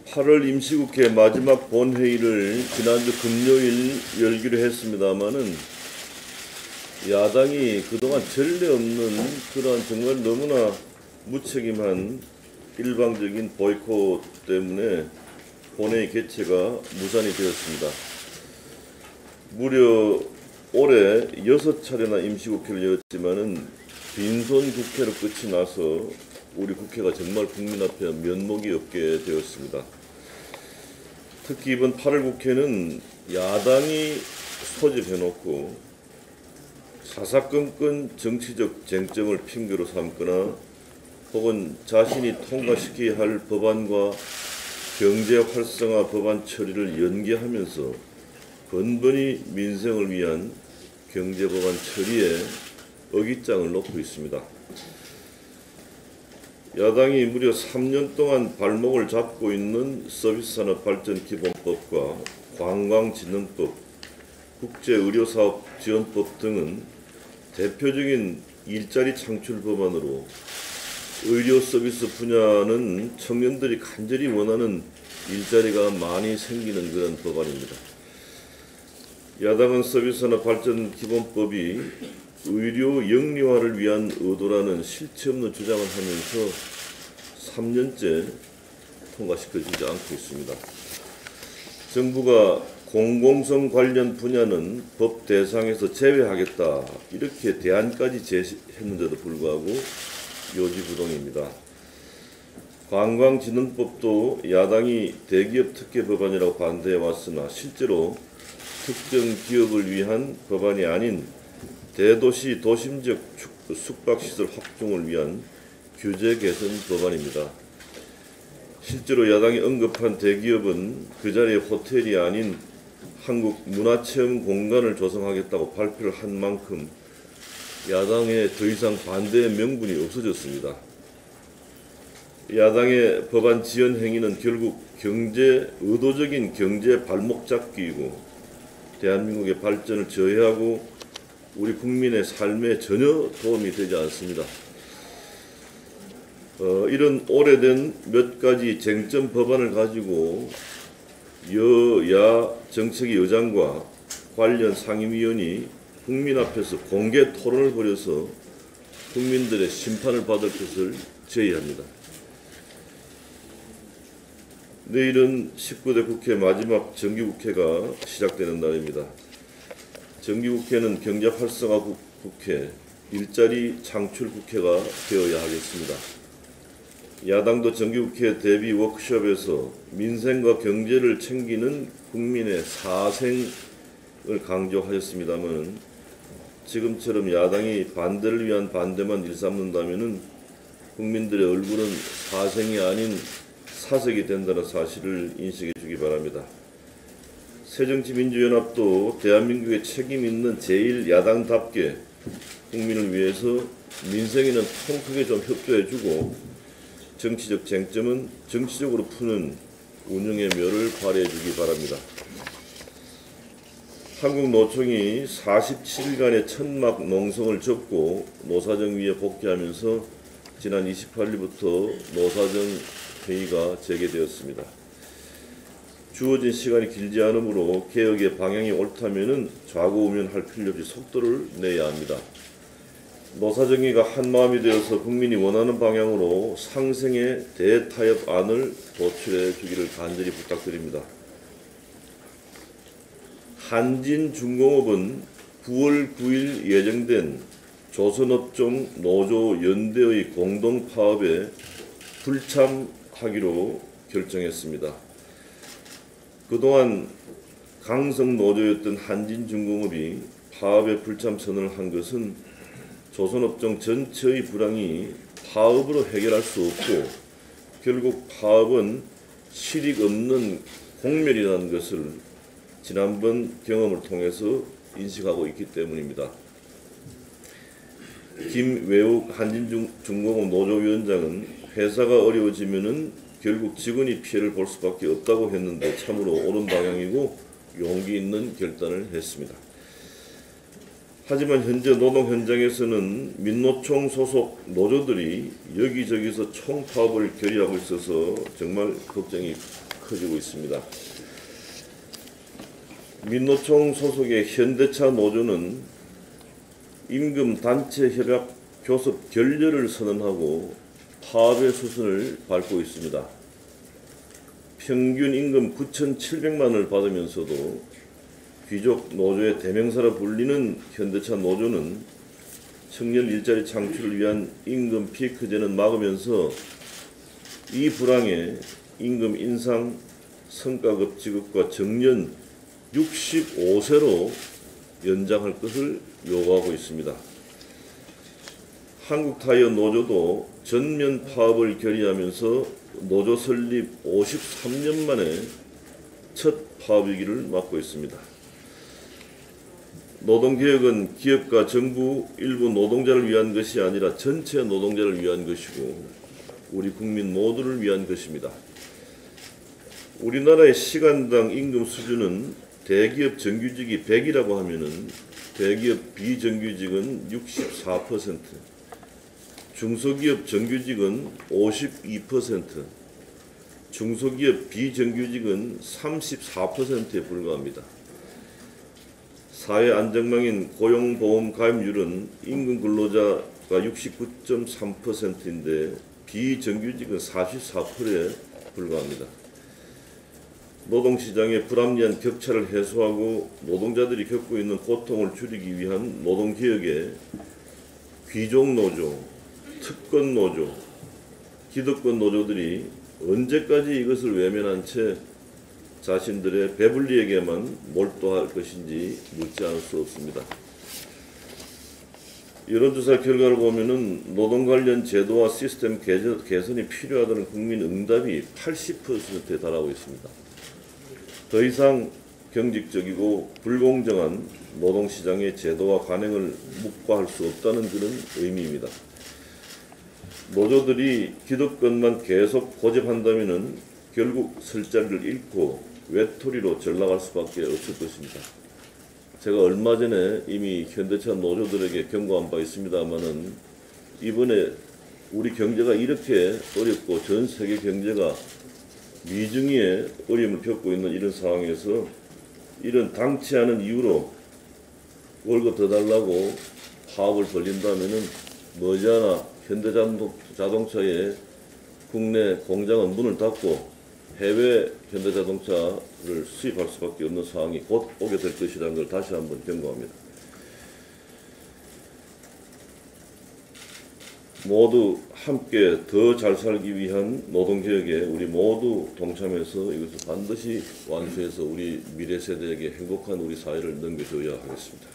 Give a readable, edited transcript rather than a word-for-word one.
8월 임시국회 마지막 본회의를 지난주 금요일 열기로 했습니다마는 야당이 그동안 전례 없는 그러한 정말 너무나 무책임한 일방적인 보이콧 때문에 본회의 개최가 무산이 되었습니다. 무려 올해 6차례나 임시국회를 열었지만은 빈손 국회로 끝이 나서 우리 국회가 정말 국민 앞에 면목이 없게 되었습니다. 특히 이번 8월 국회는 야당이 소집해놓고 사사건건 정치적 쟁점을 핑계로 삼거나 혹은 자신이 통과시켜야 할 법안과 경제 활성화 법안 처리를 연기하면서 번번이 민생을 위한 경제 법안 처리에 어깃장을 놓고 있습니다. 야당이 무려 3년 동안 발목을 잡고 있는 서비스산업발전기본법과 관광진흥법, 국제의료사업지원법 등은 대표적인 일자리 창출 법안으로 의료 서비스 분야는 청년들이 간절히 원하는 일자리가 많이 생기는 그런 법안입니다. 야당은 서비스산업발전기본법이 의료 영리화를 위한 의도라는 실체 없는 주장을 하면서 3년째 통과시켜지지 않고 있습니다. 정부가 공공성 관련 분야는 법 대상에서 제외하겠다 이렇게 대안까지 제시했는데도 불구하고 요지부동입니다. 관광진흥법도 야당이 대기업 특혜 법안이라고 반대해 왔으나 실제로 특정 기업을 위한 법안이 아닌 대도시 도심적 숙박시설 확충을 위한 규제 개선 법안입니다. 실제로 야당이 언급한 대기업은 그 자리에 호텔이 아닌 한국문화체험 공간을 조성하겠다고 발표를 한 만큼 야당의 더 이상 반대의 명분이 없어졌습니다. 야당의 법안 지연 행위는 결국 의도적인 경제 발목 잡기이고 대한민국의 발전을 저해하고 우리 국민의 삶에 전혀 도움이 되지 않습니다. 이런 오래된 몇 가지 쟁점 법안을 가지고 여야 정책위 의장과 관련 상임위원이 국민 앞에서 공개 토론을 벌여서 국민들의 심판을 받을 것을 제의합니다. 내일은 19대 국회 마지막 정기국회가 시작되는 날입니다. 정기국회는 경제 활성화 국회, 일자리 창출 국회가 되어야 하겠습니다. 야당도 정기국회 대비 워크숍에서 민생과 경제를 챙기는 국민의 사생을 강조하셨습니다만 지금처럼 야당이 반대를 위한 반대만 일삼는다면 국민들의 얼굴은 사생이 아닌 사색이 된다는 사실을 인식해 주기 바랍니다. 새정치민주연합도 대한민국의 책임 있는 제1야당답게 국민을 위해서 민생에는 통 크게 좀 협조해주고 정치적 쟁점은 정치적으로 푸는 운영의 묘를 발휘해주기 바랍니다. 한국노총이 47일간의 천막 농성을 접고 노사정위에 복귀하면서 지난 28일부터 노사정 회의가 재개되었습니다. 주어진 시간이 길지 않으므로 개혁의 방향이 옳다면 좌고우면할 필요 없이 속도를 내야 합니다. 노사정위가 한마음이 되어서 국민이 원하는 방향으로 상생의 대타협안을 도출해 주기를 간절히 부탁드립니다. 한진중공업은 9월 9일 예정된 조선업종 노조연대의 공동파업에 불참하기로 결정했습니다. 그동안 강성노조였던 한진중공업이 파업에 불참 선언을 한 것은 조선업종 전체의 불황이 파업으로 해결할 수 없고 결국 파업은 실익 없는 공멸이라는 것을 지난번 경험을 통해서 인식하고 있기 때문입니다. 김외욱 한진중공업 노조위원장은 회사가 어려워지면은 결국 직원이 피해를 볼 수밖에 없다고 했는데 참으로 옳은 방향이고 용기 있는 결단을 했습니다. 하지만 현재 노동 현장에서는 민노총 소속 노조들이 여기저기서 총파업을 결의하고 있어서 정말 걱정이 커지고 있습니다. 민노총 소속의 현대차 노조는 임금 단체 협약 교섭 결렬을 선언하고 파업의 수순을 밟고 있습니다. 평균 임금 9,700만 원을 받으면서도 귀족 노조의 대명사로 불리는 현대차 노조는 청년 일자리 창출을 위한 임금 피크제는 막으면서 이 불황에 임금 인상, 성과급 지급과 정년 65세로 연장할 것을 요구하고 있습니다. 한국타이어 노조도 전면 파업을 결의하면서 노조 설립 53년 만에 첫 파업 위기를 맞고 있습니다. 노동개혁은 기업과 정부, 일부 노동자를 위한 것이 아니라 전체 노동자를 위한 것이고 우리 국민 모두를 위한 것입니다. 우리나라의 시간당 임금 수준은 대기업 정규직이 100이라고 하면은 대기업 비정규직은 64%, 중소기업 정규직은 52%, 중소기업 비정규직은 34%에 불과합니다. 사회 안정망인 고용보험 가입률은 임금 근로자가 69.3%인데 비정규직은 44%에 불과합니다. 노동시장의 불합리한 격차를 해소하고 노동자들이 겪고 있는 고통을 줄이기 위한 노동개혁에 귀족노조, 특권노조, 기득권 노조들이 언제까지 이것을 외면한 채 자신들의 배불리에게만 몰두할 것인지 묻지 않을 수 없습니다. 여론조사 결과를 보면은 노동 관련 제도와 시스템 개선이 필요하다는 국민 응답이 80%에 달하고 있습니다. 더 이상 경직적이고 불공정한 노동시장의 제도와 관행을 묵과할 수 없다는 그런 의미입니다. 노조들이 기득권만 계속 고집한다면 결국 설 자리를 잃고 외톨이로 전락할 수밖에 없을 것입니다. 제가 얼마 전에 이미 현대차 노조들에게 경고한 바 있습니다만은 이번에 우리 경제가 이렇게 어렵고 전 세계 경제가 미중의 어려움을 겪고 있는 이런 상황에서 이런 당치 않은 이유로 월급 더 달라고 파업을 벌린다면은 머지않아 현대자동차의 국내 공장은 문을 닫고 해외 현대자동차를 수입할 수밖에 없는 상황이 곧 오게 될 것이라는 걸 다시 한번 경고합니다. 모두 함께 더 잘 살기 위한 노동개혁에 우리 모두 동참해서 이것을 반드시 완수해서 우리 미래 세대에게 행복한 우리 사회를 넘겨줘야 하겠습니다.